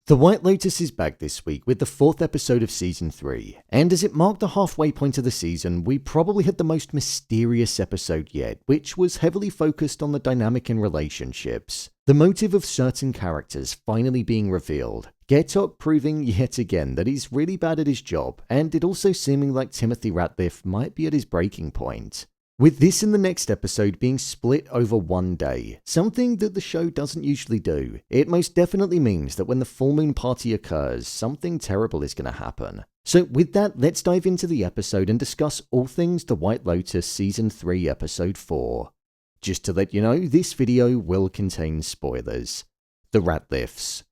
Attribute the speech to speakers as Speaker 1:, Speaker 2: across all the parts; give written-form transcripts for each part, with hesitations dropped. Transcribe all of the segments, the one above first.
Speaker 1: The White Lotus is back this week with the 4th episode of Season 3, and as it marked the halfway point of the season, we probably had the most mysterious episode yet, which was heavily focused on the dynamic in relationships. The motive of certain characters finally being revealed, Gaitok proving yet again that he's really bad at his job, and it also seeming like Timothy Ratliff might be at his breaking point. With this in the next episode being split over one day, something that the show doesn't usually do, it most definitely means that when the full moon party occurs, something terrible is going to happen. So with that, let's dive into the episode and discuss all things The White Lotus Season 3 Episode 4. Just to let you know, this video will contain spoilers. The Ratliffs.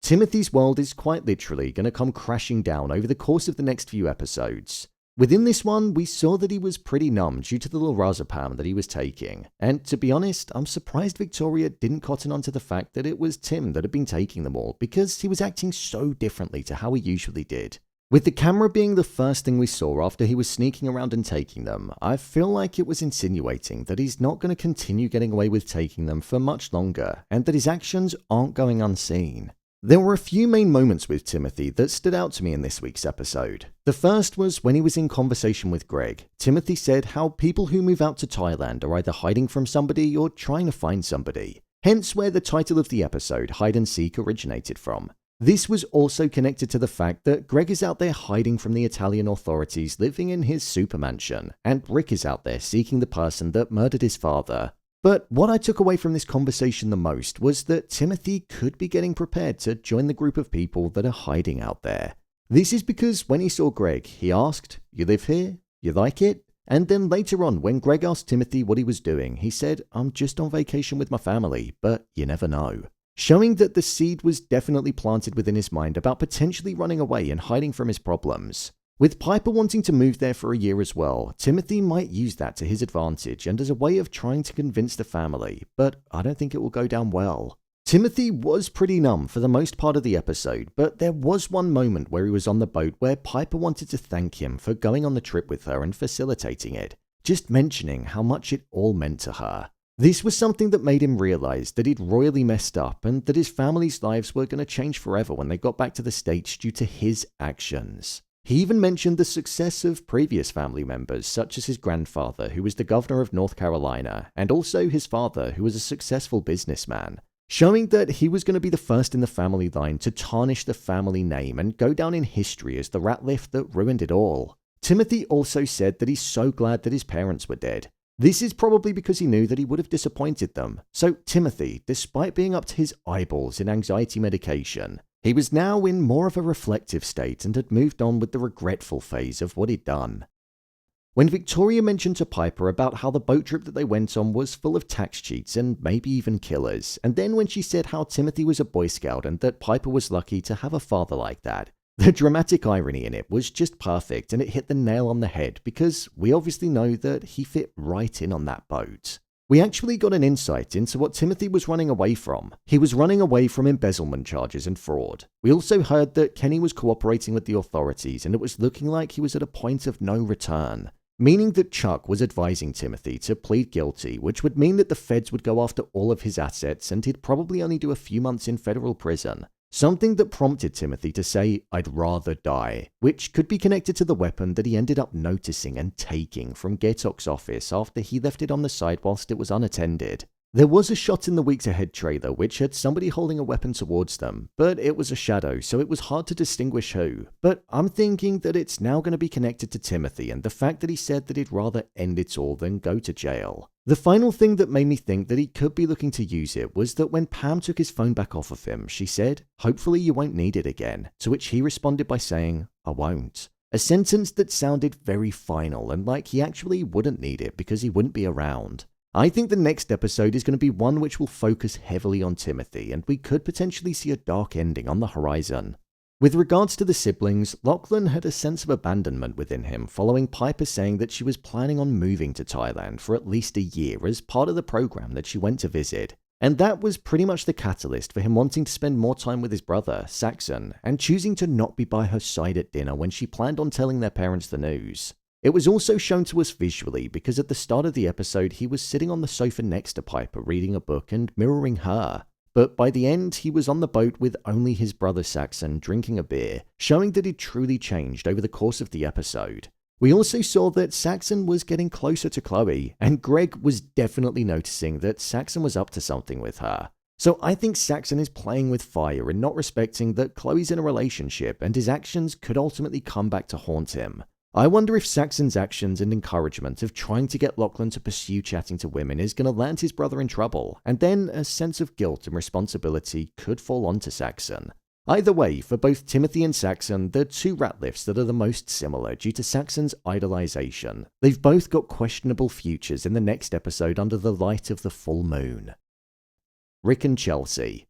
Speaker 1: Timothy's world is quite literally going to come crashing down over the course of the next few episodes. Within this one, we saw that he was pretty numb due to the lorazepam that he was taking, and to be honest, I'm surprised Victoria didn't cotton onto the fact that it was Tim that had been taking them all, because he was acting so differently to how he usually did. With the camera being the first thing we saw after he was sneaking around and taking them, I feel like it was insinuating that he's not going to continue getting away with taking them for much longer, and that his actions aren't going unseen. There were a few main moments with Timothy that stood out to me in this week's episode. The first was when he was in conversation with Greg. Timothy said how people who move out to Thailand are either hiding from somebody or trying to find somebody. Hence where the title of the episode, Hide and Seek, originated from. This was also connected to the fact that Greg is out there hiding from the Italian authorities living in his super mansion, and Rick is out there seeking the person that murdered his father. But what I took away from this conversation the most was that Timothy could be getting prepared to join the group of people that are hiding out there. This is because when he saw Greg, he asked, "You live here? You like it?" And then later on, when Greg asked Timothy what he was doing, he said, "I'm just on vacation with my family, but you never know." Showing that the seed was definitely planted within his mind about potentially running away and hiding from his problems. With Piper wanting to move there for a year as well, Timothy might use that to his advantage and as a way of trying to convince the family, but I don't think it will go down well. Timothy was pretty numb for the most part of the episode, but there was one moment where he was on the boat where Piper wanted to thank him for going on the trip with her and facilitating it, just mentioning how much it all meant to her. This was something that made him realize that he'd royally messed up and that his family's lives were going to change forever when they got back to the States due to his actions. He even mentioned the success of previous family members, such as his grandfather, who was the governor of North Carolina, and also his father, who was a successful businessman, showing that he was going to be the first in the family line to tarnish the family name and go down in history as the Ratliff that ruined it all. Timothy also said that he's so glad that his parents were dead. This is probably because he knew that he would have disappointed them. So Timothy, despite being up to his eyeballs in anxiety medication, he was now in more of a reflective state and had moved on with the regretful phase of what he'd done. When Victoria mentioned to Piper about how the boat trip that they went on was full of tax cheats and maybe even killers, and then when she said how Timothy was a Boy Scout and that Piper was lucky to have a father like that, the dramatic irony in it was just perfect and it hit the nail on the head because we obviously know that he fit right in on that boat. We actually got an insight into what Timothy was running away from. He was running away from embezzlement charges and fraud. We also heard that Kenny was cooperating with the authorities and it was looking like he was at a point of no return, meaning that Chuck was advising Timothy to plead guilty, which would mean that the feds would go after all of his assets and he'd probably only do a few months in federal prison. Something that prompted Timothy to say, "I'd rather die," which could be connected to the weapon that he ended up noticing and taking from Gaitok's office after he left it on the side whilst it was unattended. There was a shot in the Weeks Ahead trailer which had somebody holding a weapon towards them, but it was a shadow, so it was hard to distinguish who. But I'm thinking that it's now going to be connected to Timothy and the fact that he said that he'd rather end it all than go to jail. The final thing that made me think that he could be looking to use it was that when Pam took his phone back off of him, she said, "Hopefully you won't need it again," to which he responded by saying, "I won't." A sentence that sounded very final and like he actually wouldn't need it because he wouldn't be around. I think the next episode is going to be one which will focus heavily on Timothy and we could potentially see a dark ending on the horizon. With regards to the siblings, Lochlan had a sense of abandonment within him following Piper saying that she was planning on moving to Thailand for at least a year as part of the program that she went to visit. And that was pretty much the catalyst for him wanting to spend more time with his brother, Saxon, and choosing to not be by her side at dinner when she planned on telling their parents the news. It was also shown to us visually because at the start of the episode he was sitting on the sofa next to Piper reading a book and mirroring her. but by the end he was on the boat with only his brother Saxon drinking a beer, showing that he'd truly changed over the course of the episode. We also saw that Saxon was getting closer to Chloe, and Greg was definitely noticing that Saxon was up to something with her. So I think Saxon is playing with fire and not respecting that Chloe's in a relationship, and his actions could ultimately come back to haunt him. I wonder if Saxon's actions and encouragement of trying to get Lochlan to pursue chatting to women is going to land his brother in trouble, and then a sense of guilt and responsibility could fall onto Saxon. Either way, for both Timothy and Saxon, they're two Ratliffs that are the most similar due to Saxon's idolization. They've both got questionable futures in the next episode under the light of the full moon. Rick and Chelsea.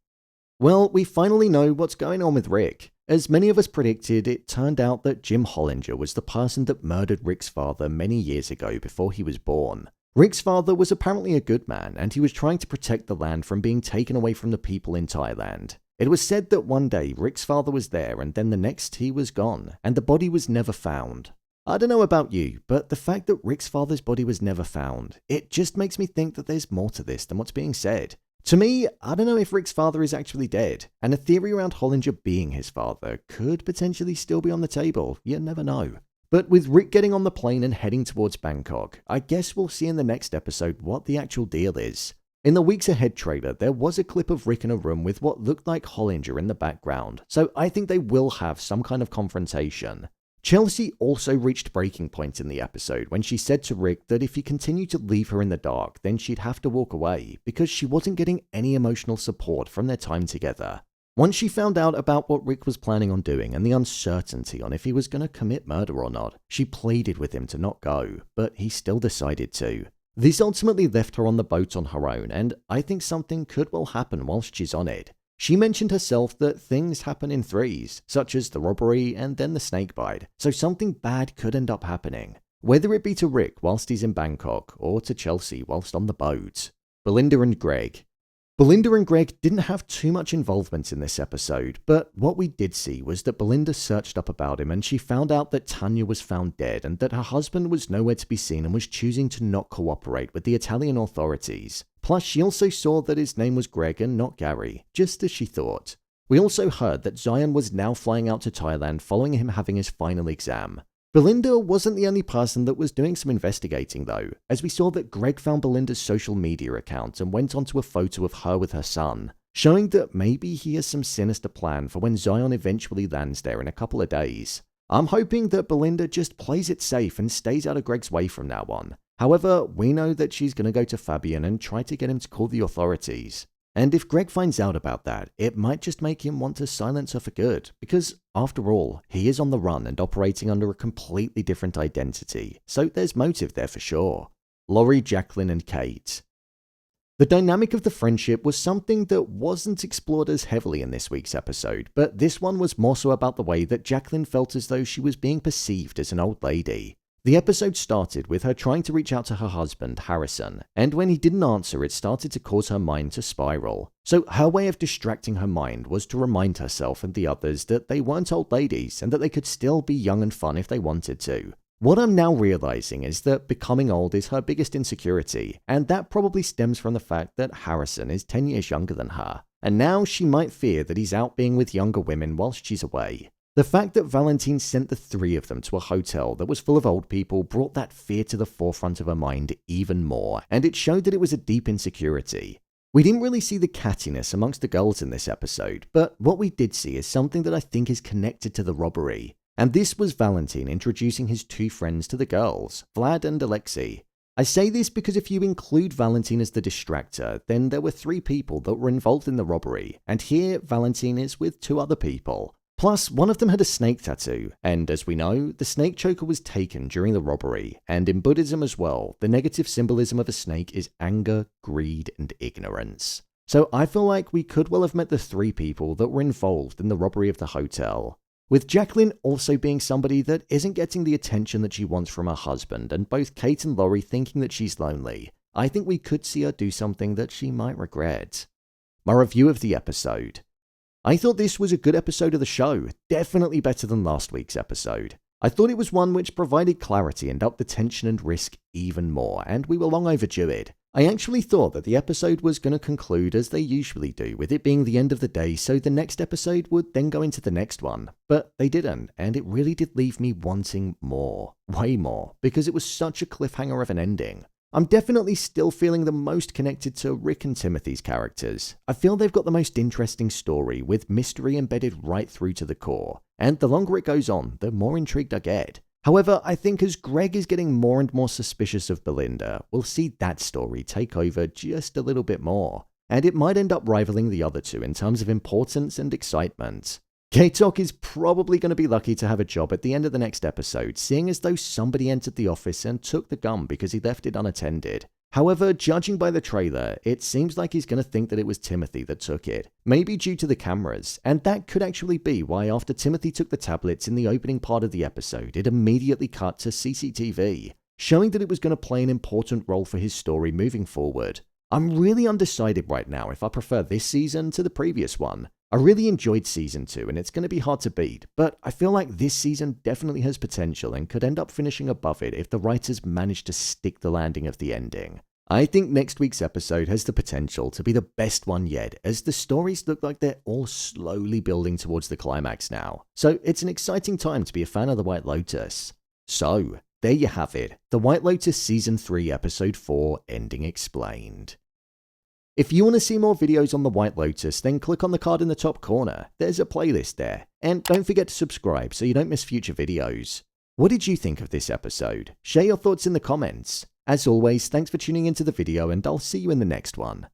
Speaker 1: Well, we finally know what's going on with Rick. As many of us predicted, it turned out that Jim Hollinger was the person that murdered Rick's father many years ago before he was born. Rick's father was apparently a good man, and he was trying to protect the land from being taken away from the people in Thailand. It was said that one day Rick's father was there and then the next he was gone, and the body was never found. I don't know about you, but the fact that Rick's father's body was never found, it just makes me think that there's more to this than what's being said. To me, I don't know if Rick's father is actually dead, and a theory around Hollinger being his father could potentially still be on the table, you never know. But with Rick getting on the plane and heading towards Bangkok, I guess we'll see in the next episode what the actual deal is. In the weeks ahead trailer, there was a clip of Rick in a room with what looked like Hollinger in the background, so I think they will have some kind of confrontation. Chelsea also reached breaking point in the episode when she said to Rick that if he continued to leave her in the dark, then she'd have to walk away because she wasn't getting any emotional support from their time together. Once she found out about what Rick was planning on doing and the uncertainty on if he was going to commit murder or not, she pleaded with him to not go, but he still decided to. This ultimately left her on the boat on her own, and I think something could well happen whilst she's on it. She mentioned herself that things happen in threes, such as the robbery and then the snakebite, so something bad could end up happening. Whether it be to Rick whilst he's in Bangkok, or to Chelsea whilst on the boat. Belinda and Greg. Belinda and Greg didn't have too much involvement in this episode, but what we did see was that Belinda searched up about him and she found out that Tanya was found dead and that her husband was nowhere to be seen and was choosing to not cooperate with the Italian authorities. Plus, she also saw that his name was Greg and not Gary, just as she thought. We also heard that Zion was now flying out to Thailand following him having his final exam. Belinda wasn't the only person that was doing some investigating though, as we saw that Greg found Belinda's social media account and went onto a photo of her with her son, showing that maybe he has some sinister plan for when Zion eventually lands there in a couple of days. I'm hoping that Belinda just plays it safe and stays out of Greg's way from now on. However, we know that she's going to go to Fabian and try to get him to call the authorities. And if Greg finds out about that, it might just make him want to silence her for good, because after all, he is on the run and operating under a completely different identity, so there's motive there for sure. Laurie, Jaclyn, and Kate. The dynamic of the friendship was something that wasn't explored as heavily in this week's episode, but this one was more so about the way that Jaclyn felt as though she was being perceived as an old lady. The episode started with her trying to reach out to her husband, Harrison, and when he didn't answer, it started to cause her mind to spiral. So her way of distracting her mind was to remind herself and the others that they weren't old ladies and that they could still be young and fun if they wanted to. What I'm now realizing is that becoming old is her biggest insecurity, and that probably stems from the fact that Harrison is 10 years younger than her, and now she might fear that he's out being with younger women whilst she's away. The fact that Valentine sent the three of them to a hotel that was full of old people brought that fear to the forefront of her mind even more, and it showed that it was a deep insecurity. We didn't really see the cattiness amongst the girls in this episode, but what we did see is something that I think is connected to the robbery. And this was Valentine introducing his two friends to the girls, Vlad and Alexei. I say this because if you include Valentine as the distractor, then there were three people that were involved in the robbery, and here Valentine is with two other people. Plus, one of them had a snake tattoo, and as we know, the snake choker was taken during the robbery, and in Buddhism as well, the negative symbolism of a snake is anger, greed, and ignorance. So I feel like we could well have met the three people that were involved in the robbery of the hotel. With Jaclyn also being somebody that isn't getting the attention that she wants from her husband, and both Kate and Laurie thinking that she's lonely, I think we could see her do something that she might regret. My review of the episode. I thought this was a good episode of the show, definitely better than last week's episode. I thought it was one which provided clarity and upped the tension and risk even more, and we were long overdue it. I actually thought that the episode was going to conclude as they usually do, with it being the end of the day, so the next episode would then go into the next one. But they didn't, and it really did leave me wanting more. Way more, because it was such a cliffhanger of an ending. I'm definitely still feeling the most connected to Rick and Timothy's characters. I feel they've got the most interesting story, with mystery embedded right through to the core. And the longer it goes on, the more intrigued I get. However, I think as Greg is getting more and more suspicious of Belinda, we'll see that story take over just a little bit more, and it might end up rivaling the other two in terms of importance and excitement. Gaitok is probably going to be lucky to have a job at the end of the next episode, seeing as though somebody entered the office and took the gun because he left it unattended. However, judging by the trailer, it seems like he's going to think that it was Timothy that took it, maybe due to the cameras, and that could actually be why after Timothy took the tablets in the opening part of the episode, it immediately cut to CCTV, showing that it was going to play an important role for his story moving forward. I'm really undecided right now if I prefer this season to the previous one. I really enjoyed season 2 and it's going to be hard to beat, but I feel like this season definitely has potential and could end up finishing above it if the writers manage to stick the landing of the ending. I think next week's episode has the potential to be the best one yet, as the stories look like they're all slowly building towards the climax now. So it's an exciting time to be a fan of the White Lotus. So, there you have it, the White Lotus Season 3 Episode 4 Ending Explained. If you want to see more videos on the White Lotus, then click on the card in the top corner. There's a playlist there. And don't forget to subscribe so you don't miss future videos. What did you think of this episode? Share your thoughts in the comments. As always, thanks for tuning into the video and I'll see you in the next one.